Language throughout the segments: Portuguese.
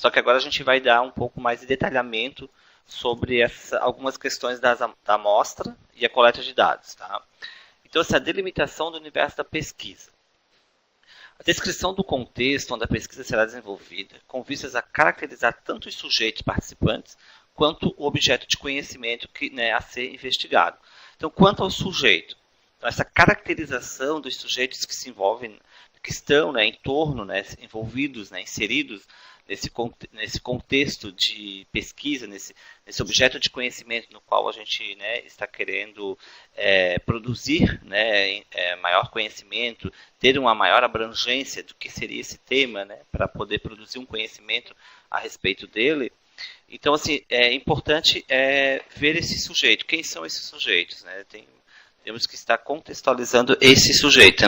Só que agora a gente vai dar um pouco mais de detalhamento sobre algumas questões da amostra e a coleta de dados. Tá? Então, essa delimitação do universo da pesquisa. A descrição do contexto onde a pesquisa será desenvolvida, com vistas a caracterizar tanto os sujeitos participantes, quanto o objeto de conhecimento a ser investigado. Então, quanto ao sujeito, então, essa caracterização dos sujeitos que se envolvem, que estão em torno, envolvidos, inseridos nesse contexto de pesquisa, nesse objeto de conhecimento no qual a gente está querendo produzir maior conhecimento, ter uma maior abrangência do que seria esse tema, para poder produzir um conhecimento a respeito dele. Então, assim, é importante ver esse sujeito. Quem são esses sujeitos? Temos que estar contextualizando esse sujeito,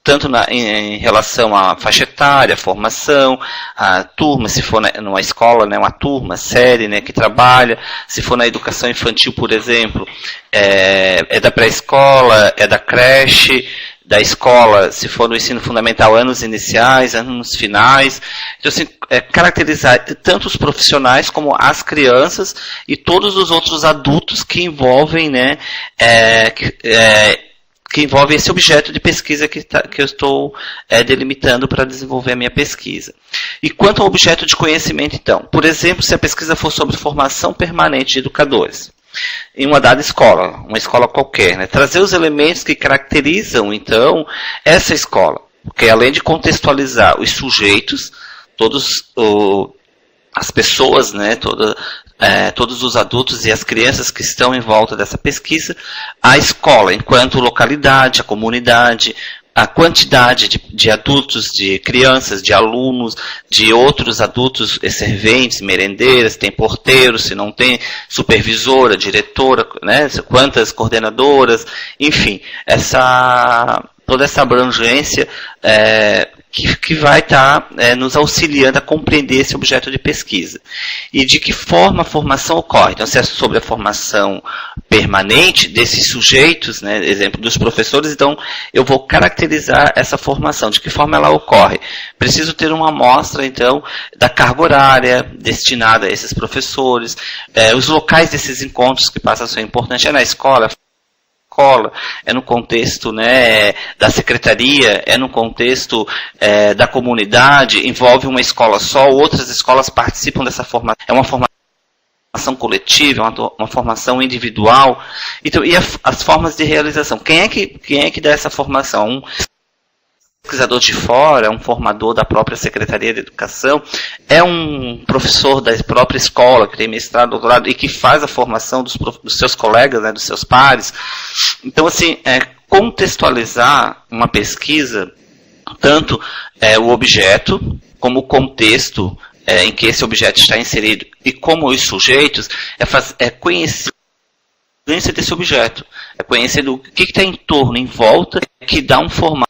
tanto em relação à faixa etária, formação, a turma, se for numa escola, uma turma, série, que trabalha, se for na educação infantil, por exemplo, é da pré-escola, é da creche, da escola, se for no ensino fundamental, anos iniciais, anos finais. Então, assim, caracterizar tanto os profissionais como as crianças e todos os outros adultos que envolvem, que envolve esse objeto de pesquisa que eu estou delimitando para desenvolver a minha pesquisa. E quanto ao objeto de conhecimento, então, por exemplo, se a pesquisa for sobre formação permanente de educadores, em uma dada escola, uma escola qualquer, trazer os elementos que caracterizam, então, essa escola, porque além de contextualizar os sujeitos, as pessoas, todos os adultos e as crianças que estão em volta dessa pesquisa, a escola, enquanto localidade, a comunidade, a quantidade de adultos, de crianças, de alunos, de outros adultos, serventes, merendeiras, tem porteiros, se não tem supervisora, diretora, quantas coordenadoras, enfim, toda essa abrangência que vai estar nos auxiliando a compreender esse objeto de pesquisa. E de que forma a formação ocorre. Então, se é sobre a formação permanente desses sujeitos, exemplo dos professores, então eu vou caracterizar essa formação, de que forma ela ocorre. Preciso ter uma amostra, então, da carga horária destinada a esses professores, os locais desses encontros que passam a ser importantes, na escola, é no contexto da secretaria, é no contexto da comunidade, envolve uma escola só, outras escolas participam dessa formação, é uma formação coletiva, uma formação individual. Então, e as formas de realização, quem é que dá essa formação? Um pesquisador de fora, um formador da própria Secretaria de Educação, é um professor da própria escola, que tem mestrado, doutorado, e que faz a formação dos seus colegas, dos seus pares. Então, assim, contextualizar uma pesquisa, tanto o objeto, como o contexto em que esse objeto está inserido, e como os sujeitos, é conhecer desse objeto, é conhecer o que está em torno, em volta, que dá um formato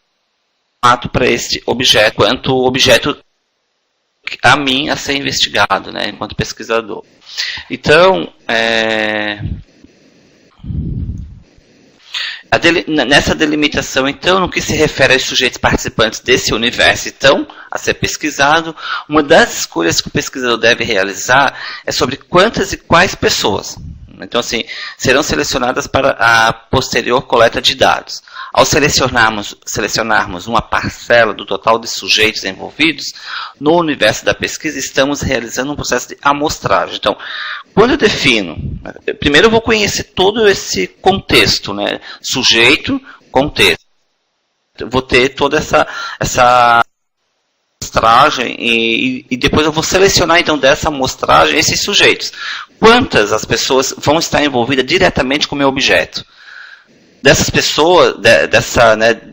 para esse objeto, quanto objeto a ser investigado, enquanto pesquisador. Então, nessa delimitação, então, no que se refere aos sujeitos participantes desse universo, então, a ser pesquisado, uma das escolhas que o pesquisador deve realizar é sobre quantas e quais pessoas. Então, assim, serão selecionadas para a posterior coleta de dados. Ao selecionarmos uma parcela do total de sujeitos envolvidos, no universo da pesquisa, estamos realizando um processo de amostragem. Então, quando eu defino, primeiro eu vou conhecer todo esse contexto, sujeito, contexto. Eu vou ter toda essa amostragem e depois eu vou selecionar, então, dessa amostragem esses sujeitos. Quantas as pessoas vão estar envolvidas diretamente com o meu objeto? Dessas pessoas,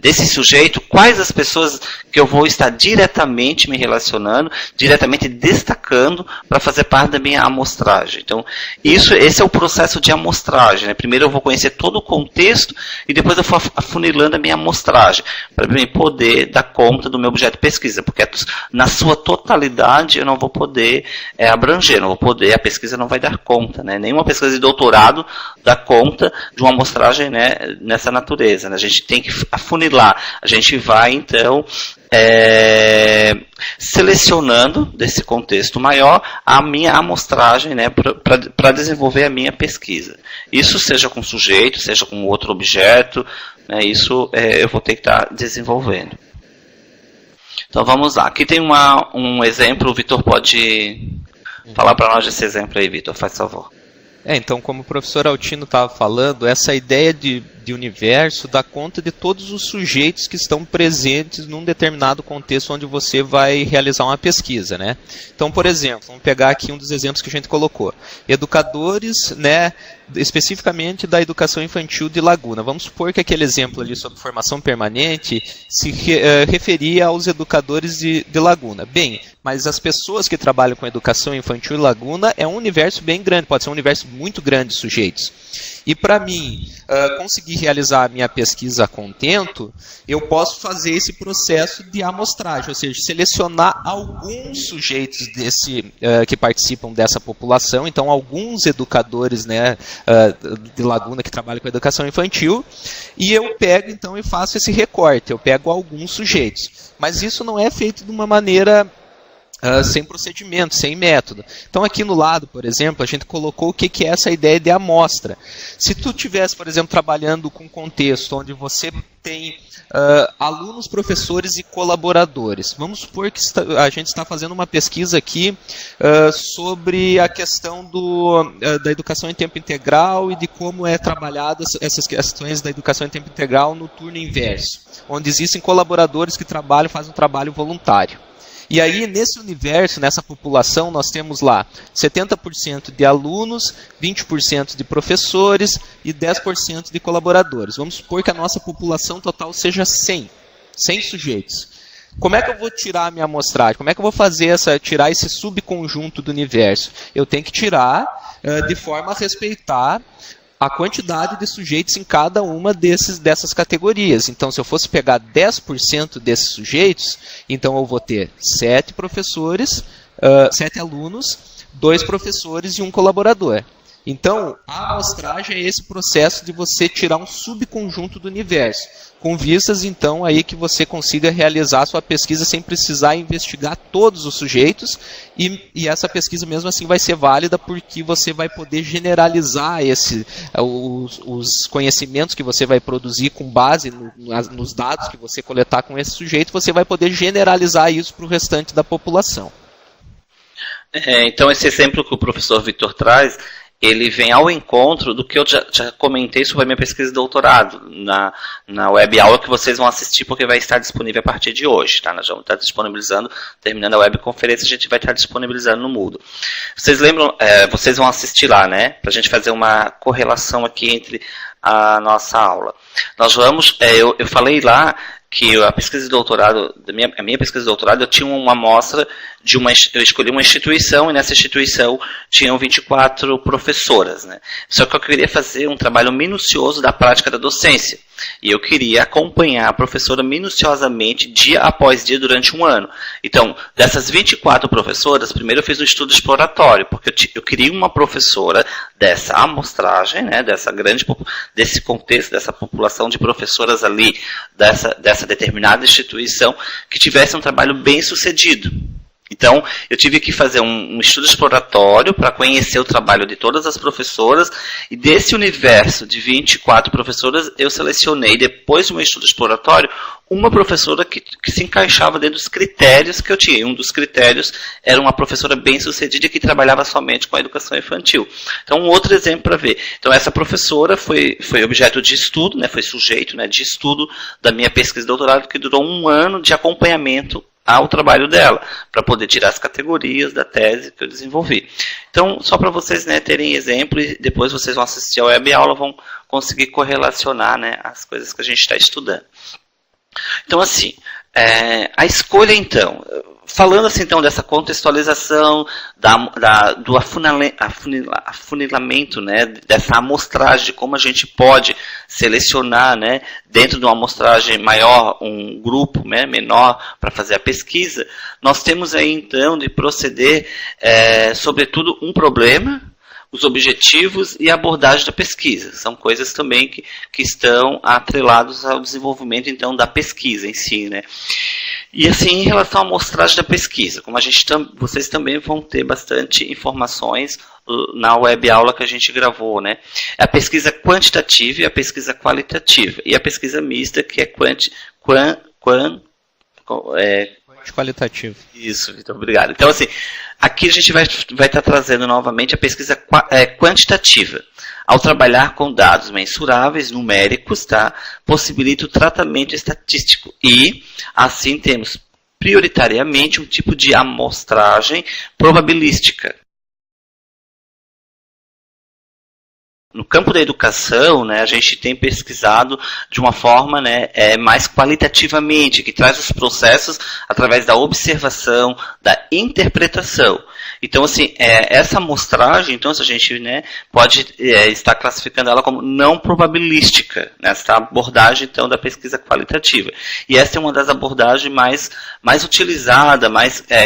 desse sujeito, quais as pessoas que eu vou estar diretamente me relacionando, diretamente destacando para fazer parte da minha amostragem. Então, esse é o processo de amostragem. Primeiro eu vou conhecer todo o contexto e depois eu vou afunilando a minha amostragem, para poder dar conta do meu objeto de pesquisa, porque na sua totalidade eu não vou poder abranger, a pesquisa não vai dar conta. Nenhuma pesquisa de doutorado dá conta de uma amostragem, nessa natureza, né? A gente tem que afunilar, a gente vai então selecionando desse contexto maior a minha amostragem, né, para desenvolver a minha pesquisa. Isso seja com sujeito, seja com outro objeto, né, isso eu vou ter que estar desenvolvendo. Então vamos lá, aqui tem um exemplo, o Vitor pode falar para nós desse exemplo aí, Vitor, faz favor. Então, como o professor Altino estava falando, essa ideia de universo dá conta de todos os sujeitos que estão presentes num determinado contexto onde você vai realizar uma pesquisa, né? Então, por exemplo, vamos pegar aqui um dos exemplos que a gente colocou. Educadores, né, especificamente da educação infantil de Laguna. Vamos supor que aquele exemplo ali sobre formação permanente se referia aos educadores de Laguna. Bem, mas as pessoas que trabalham com educação infantil em Laguna é um universo bem grande, pode ser um universo muito grande de sujeitos. E para mim conseguir realizar a minha pesquisa a contento, eu posso fazer esse processo de amostragem, ou seja, selecionar alguns sujeitos que participam dessa população, então alguns educadores, né, de Laguna que trabalham com educação infantil, e eu pego então e faço esse recorte, eu pego alguns sujeitos. Mas isso não é feito de uma maneira sem procedimento, sem método. Então aqui no lado, por exemplo, a gente colocou o que é essa ideia de amostra. Se tu estivesse, por exemplo, trabalhando com um contexto onde você tem alunos, professores e colaboradores. Vamos supor que a gente está fazendo uma pesquisa aqui sobre a questão da educação em tempo integral e de como é trabalhada essas questões da educação em tempo integral no turno inverso, onde existem colaboradores que fazem um trabalho voluntário. E aí, nesse universo, nessa população, nós temos lá 70% de alunos, 20% de professores e 10% de colaboradores. Vamos supor que a nossa população total seja 100 sujeitos. Como é que eu vou tirar a minha amostragem? Como é que eu vou tirar esse subconjunto do universo? Eu tenho que tirar de forma a respeitar a quantidade de sujeitos em cada uma dessas categorias. Então, se eu fosse pegar 10% desses sujeitos, então eu vou ter 7 professores, 7 alunos, 2 professores e 1 colaborador. Então, a amostragem é esse processo de você tirar um subconjunto do universo, com vistas, então, aí que você consiga realizar a sua pesquisa sem precisar investigar todos os sujeitos, e essa pesquisa mesmo assim vai ser válida porque você vai poder generalizar os conhecimentos que você vai produzir com base nos dados que você coletar com esse sujeito, você vai poder generalizar isso para o restante da população. Então, esse exemplo que o professor Vitor traz, ele vem ao encontro do que eu já comentei sobre a minha pesquisa de doutorado na web aula que vocês vão assistir, porque vai estar disponível a partir de hoje. Tá? Nós vamos estar disponibilizando, terminando a webconferência, a gente vai estar disponibilizando no Moodle. Vocês lembram, vocês vão assistir lá, né? Para a gente fazer uma correlação aqui entre a nossa aula. Nós vamos, eu falei lá que a pesquisa de doutorado, a minha pesquisa de doutorado, eu tinha uma amostra eu escolhi uma instituição, e nessa instituição tinham 24 professoras, né? Só que eu queria fazer um trabalho minucioso da prática da docência. E eu queria acompanhar a professora minuciosamente, dia após dia, durante um ano. Então, dessas 24 professoras, primeiro eu fiz um estudo exploratório, porque eu queria uma professora dessa amostragem, né, desse contexto, dessa população de professoras ali, dessa determinada instituição, que tivesse um trabalho bem sucedido. Então, eu tive que fazer um estudo exploratório para conhecer o trabalho de todas as professoras, e desse universo de 24 professoras, eu selecionei, depois de um estudo exploratório, uma professora que se encaixava dentro dos critérios que eu tinha. Um dos critérios era uma professora bem-sucedida que trabalhava somente com a educação infantil. Então, um outro exemplo para ver. Então, essa professora foi objeto de estudo, né, foi sujeito, né, de estudo da minha pesquisa de doutorado, que durou um ano de acompanhamento ao trabalho dela, para poder tirar as categorias da tese que eu desenvolvi. Então, só para vocês, né, terem exemplo, e depois vocês vão assistir a web aula, vão conseguir correlacionar, né, as coisas que a gente está estudando. Então, assim, a escolha, então, falando assim, então, dessa contextualização, do afunilamento, né, dessa amostragem, de como a gente pode selecionar, né, dentro de uma amostragem maior, um grupo, né, menor para fazer a pesquisa, nós temos aí, então, de proceder, sobretudo, um problema, os objetivos e a abordagem da pesquisa. São coisas também que estão atrelados ao desenvolvimento, então, da pesquisa em si, né? E assim, em relação à amostragem da pesquisa, como vocês também vão ter bastante informações na web aula que a gente gravou, né? A pesquisa quantitativa e a pesquisa qualitativa. E a pesquisa mista, que é qualitativo. Isso, Vitor, obrigado. Então, assim, aqui a gente vai estar trazendo novamente a pesquisa quantitativa. Ao trabalhar com dados mensuráveis, numéricos, tá, possibilita o tratamento estatístico. E, assim, temos prioritariamente um tipo de amostragem probabilística. No campo da educação, né, a gente tem pesquisado de uma forma, né, mais qualitativamente, que traz os processos através da observação, da interpretação. Então, assim, essa amostragem, então, a gente, né, pode estar classificando ela como não probabilística, nessa abordagem, então, da pesquisa qualitativa. E essa é uma das abordagens mais utilizada,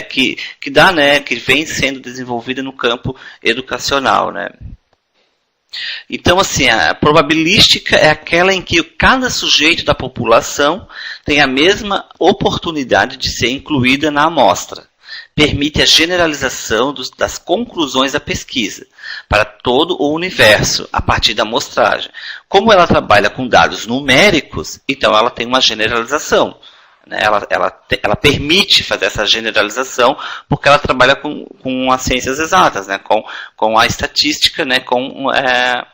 que dá, né, que vem sendo desenvolvida no campo educacional, né. Então, assim, a probabilística é aquela em que cada sujeito da população tem a mesma oportunidade de ser incluída na amostra. Permite a generalização das conclusões da pesquisa para todo o universo, a partir da amostragem. Como ela trabalha com dados numéricos, então ela tem uma generalização. Ela permite fazer essa generalização porque ela trabalha com as ciências exatas, né? com a estatística, né? com uma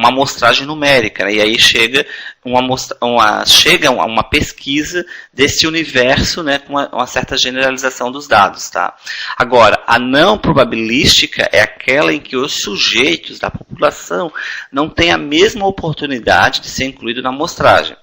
amostragem numérica. Né? E aí chega uma pesquisa desse universo, né? com uma certa generalização dos dados. Tá? Agora, a não probabilística é aquela em que os sujeitos da população não têm a mesma oportunidade de ser incluído na amostragem.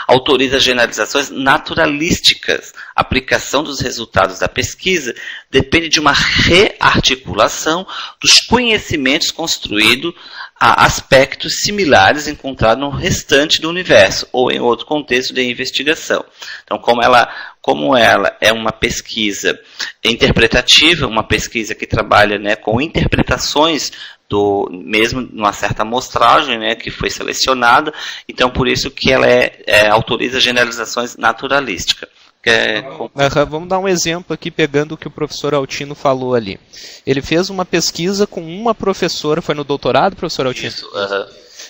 Autoriza generalizações naturalísticas. A aplicação dos resultados da pesquisa depende de uma rearticulação dos conhecimentos construídos a aspectos similares encontrados no restante do universo ou em outro contexto de investigação. Então, como ela é uma pesquisa interpretativa, uma pesquisa que trabalha, né, com interpretações mesmo numa certa amostragem, né, que foi selecionada, então por isso que ela autoriza generalizações naturalísticas. Vamos dar um exemplo aqui, pegando o que o professor Altino falou ali. Ele fez uma pesquisa com uma professora, foi no doutorado, professor Altino? Isso,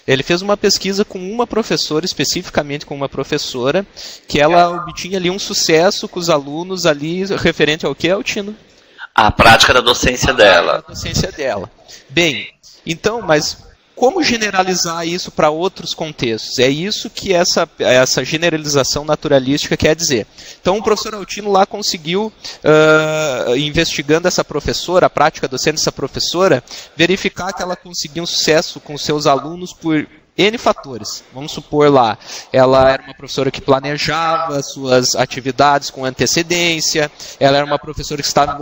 Ele fez uma pesquisa com uma professora, especificamente com uma professora, que ela obtinha ali um sucesso com os alunos ali, referente ao que, Altino? A prática da docência dela. A docência dela. Bem, então, mas como generalizar isso para outros contextos? É isso que essa generalização naturalística quer dizer. Então, o professor Altino lá conseguiu, investigando essa professora, a prática docente dessa professora, verificar que ela conseguiu um sucesso com seus alunos por N fatores. Vamos supor lá, ela era uma professora que planejava suas atividades com antecedência, ela era uma professora que estava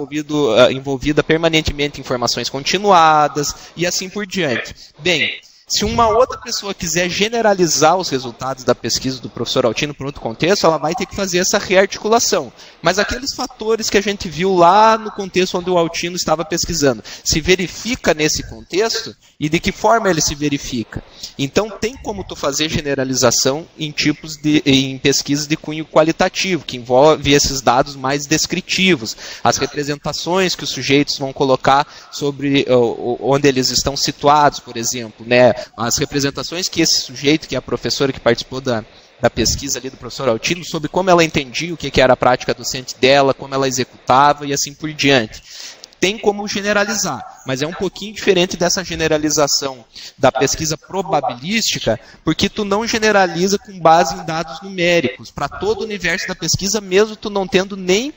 envolvida permanentemente em formações continuadas, e assim por diante. Bem, se uma outra pessoa quiser generalizar os resultados da pesquisa do professor Altino para outro contexto, ela vai ter que fazer essa rearticulação. Mas aqueles fatores que a gente viu lá no contexto onde o Altino estava pesquisando, se verifica nesse contexto e de que forma ele se verifica? Então tem como tu fazer generalização em pesquisas de cunho qualitativo, que envolve esses dados mais descritivos, as representações que os sujeitos vão colocar sobre onde eles estão situados, por exemplo, né? As representações que esse sujeito, que é a professora que participou da pesquisa ali do professor Altino, sobre como ela entendia o que era a prática docente dela, como ela executava e assim por diante. Tem como generalizar, mas é um pouquinho diferente dessa generalização da pesquisa probabilística, porque tu não generaliza com base em dados numéricos para todo o universo da pesquisa, mesmo tu não tendo nem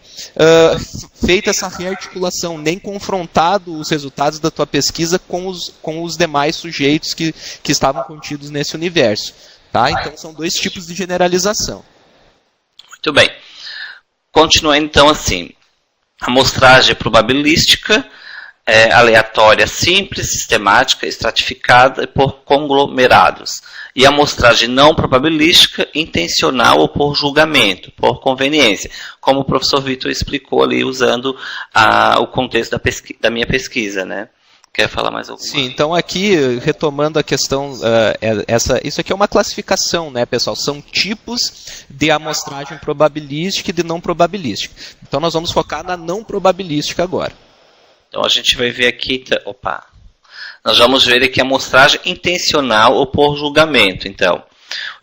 feito essa rearticulação, nem confrontado os resultados da tua pesquisa com os demais sujeitos que estavam contidos nesse universo. Tá? Então são dois tipos de generalização. Muito bem. Continuando então assim. A amostragem probabilística é aleatória, simples, sistemática, estratificada por conglomerados. E a amostragem não probabilística, intencional ou por julgamento, por conveniência. Como o professor Vitor explicou ali, usando o contexto da minha pesquisa, né? Quer falar mais alguma? Sim, então aqui, retomando a questão, isso aqui é uma classificação, né, pessoal? São tipos de amostragem probabilística e de não probabilística. Então nós vamos focar na não probabilística agora. Então a gente vai ver aqui, nós vamos ver aqui a amostragem intencional ou por julgamento. Então,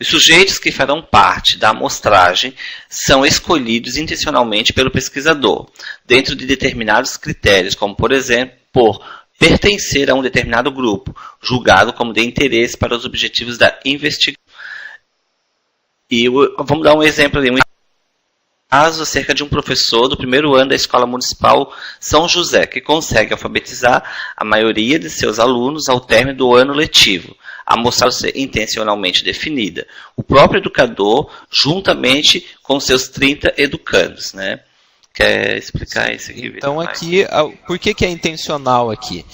os sujeitos que farão parte da amostragem são escolhidos intencionalmente pelo pesquisador, dentro de determinados critérios, como por exemplo, por pertencer a um determinado grupo, julgado como de interesse para os objetivos da investigação. E vamos dar um exemplo ali. Um caso acerca de um professor do primeiro ano da Escola Municipal São José, que consegue alfabetizar a maioria de seus alunos ao término do ano letivo. A amostragem ser intencionalmente definida. O próprio educador, juntamente com seus 30 educandos, né? Quer explicar isso aqui? Então aqui, por que é intencional aqui?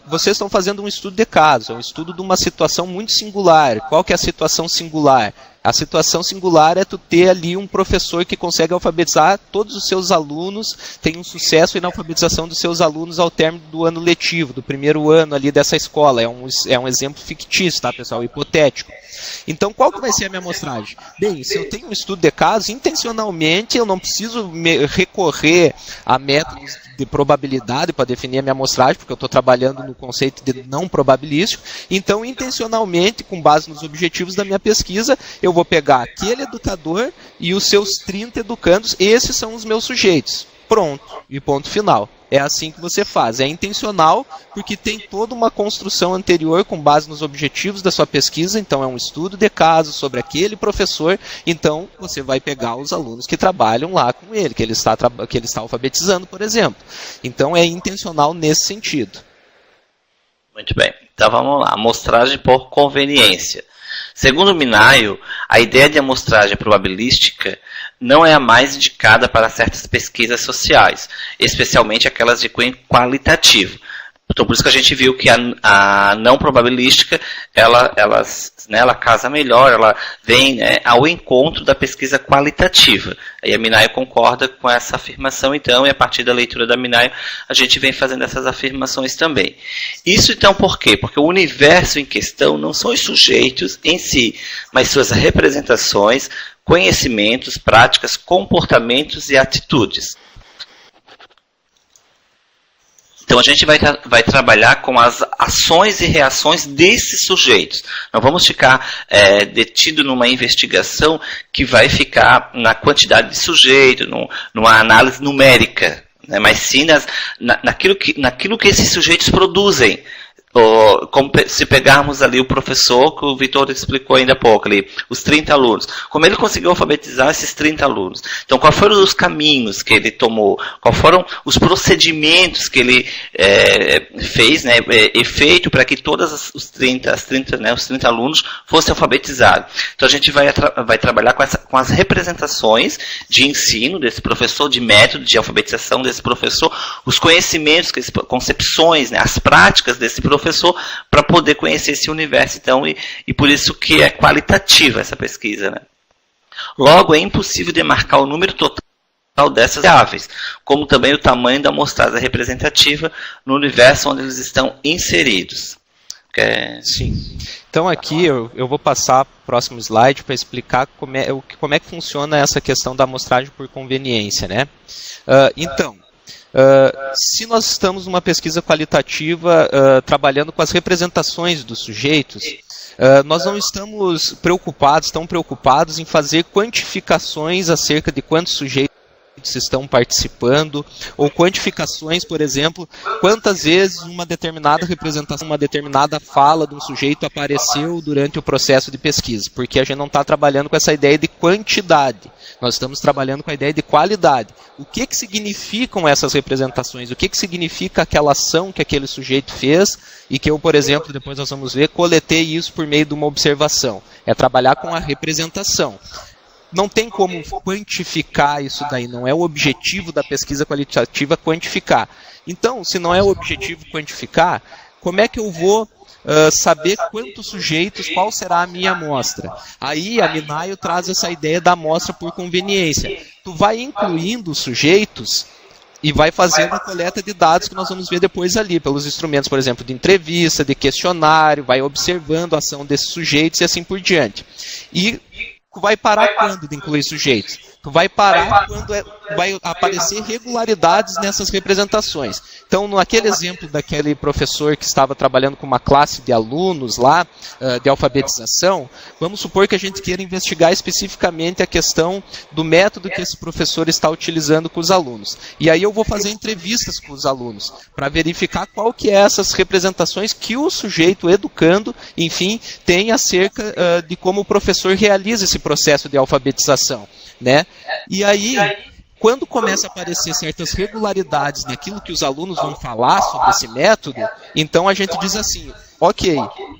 Vocês estão fazendo um estudo de caso, um estudo de uma situação muito singular. Qual que é a situação singular? A situação singular é tu ter ali um professor que consegue alfabetizar todos os seus alunos, tem um sucesso na alfabetização dos seus alunos ao término do ano letivo, do primeiro ano ali dessa escola. É um exemplo fictício, tá, pessoal? Hipotético. Então, qual que vai ser a minha amostragem? Bem, se eu tenho um estudo de caso, intencionalmente eu não preciso recorrer a métodos de probabilidade para definir a minha amostragem, porque eu estou trabalhando no conceito de não probabilístico. Então, intencionalmente, com base nos objetivos da minha pesquisa, eu vou pegar aquele educador e os seus 30 educandos, esses são os meus sujeitos. Pronto, e ponto final. É assim que você faz. É intencional porque tem toda uma construção anterior com base nos objetivos da sua pesquisa. Então é um estudo de caso sobre aquele professor. Então você vai pegar os alunos que trabalham lá com ele, que ele está alfabetizando, por exemplo. Então é intencional nesse sentido. Muito bem. Então vamos lá. Amostragem por conveniência. Segundo Minayo, a ideia de amostragem probabilística não é a mais indicada para certas pesquisas sociais, especialmente aquelas de cunho qualitativo. Então, por isso que a gente viu que a não probabilística, ela casa melhor, ela vem, né, ao encontro da pesquisa qualitativa. Aí a Minayo concorda com essa afirmação, então, e a partir da leitura da Minayo, a gente vem fazendo essas afirmações também. Isso, então, por quê? Porque o universo em questão não são os sujeitos em si, mas suas representações, conhecimentos, práticas, comportamentos e atitudes. Então a gente vai trabalhar com as ações e reações desses sujeitos. Não vamos ficar detido numa investigação que vai ficar na quantidade de sujeito, numa análise numérica, né? Mas sim naquilo que esses sujeitos produzem. Como se pegarmos ali o professor, que o Vitor explicou ainda há pouco, ali, os 30 alunos. Como ele conseguiu alfabetizar esses 30 alunos? Então, quais foram os caminhos que ele tomou? Quais foram os procedimentos que ele fez, né, feito para que todos os 30 alunos fossem alfabetizados? Então, a gente vai trabalhar com as representações de ensino desse professor, de método de alfabetização desse professor, os conhecimentos, concepções, né, as práticas desse professor, para poder conhecer esse universo, então, e por isso que é qualitativa essa pesquisa, né? Logo, é impossível demarcar o número total dessas variáveis, como também o tamanho da amostragem representativa no universo onde eles estão inseridos. Sim. Então aqui eu vou passar para o próximo slide para explicar como é que funciona essa questão da amostragem por conveniência, né? Se nós estamos numa pesquisa qualitativa trabalhando com as representações dos sujeitos, nós não estamos tão preocupados em fazer quantificações acerca de quantos sujeitos estão participando, ou quantificações, por exemplo, quantas vezes uma determinada representação, uma determinada fala de um sujeito apareceu durante o processo de pesquisa, porque a gente não está trabalhando com essa ideia de quantidade, nós estamos trabalhando com a ideia de qualidade. O que significam essas representações? O que significa aquela ação que aquele sujeito fez e que eu, por exemplo, depois nós vamos ver, coletei isso por meio de uma observação. É trabalhar com a representação. Não tem como quantificar isso daí, não é o objetivo da pesquisa qualitativa quantificar. Então, se não é o objetivo quantificar, como é que eu vou saber quantos sujeitos, qual será a minha amostra? Aí a Minayo traz essa ideia da amostra por conveniência. Tu vai incluindo os sujeitos e vai fazendo a coleta de dados que nós vamos ver depois ali, pelos instrumentos, por exemplo, de entrevista, de questionário, vai observando a ação desses sujeitos e assim por diante. E vai parar quando de incluir sujeitos? Tu vai parar quando vai aparecer regularidades nessas representações. Então, naquele exemplo daquele professor que estava trabalhando com uma classe de alunos lá, de alfabetização, vamos supor que a gente queira investigar especificamente a questão do método que esse professor está utilizando com os alunos. E aí eu vou fazer entrevistas com os alunos, para verificar qual que é essas representações que o sujeito educando, enfim, tem acerca de como o professor realiza esse processo de alfabetização, né? E aí, quando começa a aparecer certas regularidades naquilo que os alunos vão falar sobre esse método, então a gente diz assim, ok,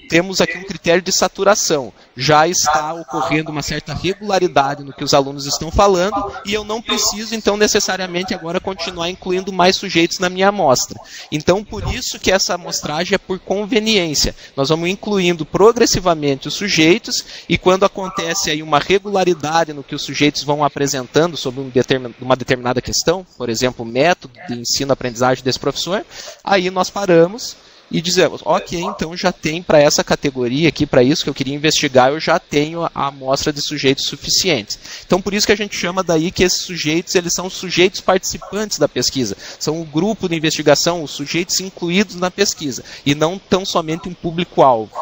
temos aqui um critério de saturação, já está ocorrendo uma certa regularidade no que os alunos estão falando e eu não preciso, então, necessariamente agora continuar incluindo mais sujeitos na minha amostra. Então, por isso que essa amostragem é por conveniência. Nós vamos incluindo progressivamente os sujeitos e quando acontece aí uma regularidade no que os sujeitos vão apresentando sobre uma determinada questão, por exemplo, o método de ensino-aprendizagem desse professor, aí nós paramos e dizemos, ok, então já tem para essa categoria aqui, para isso que eu queria investigar, eu já tenho a amostra de sujeitos suficientes. Então, por isso que a gente chama daí que esses sujeitos, eles são sujeitos participantes da pesquisa. São o grupo de investigação, os sujeitos incluídos na pesquisa, e não tão somente um público-alvo.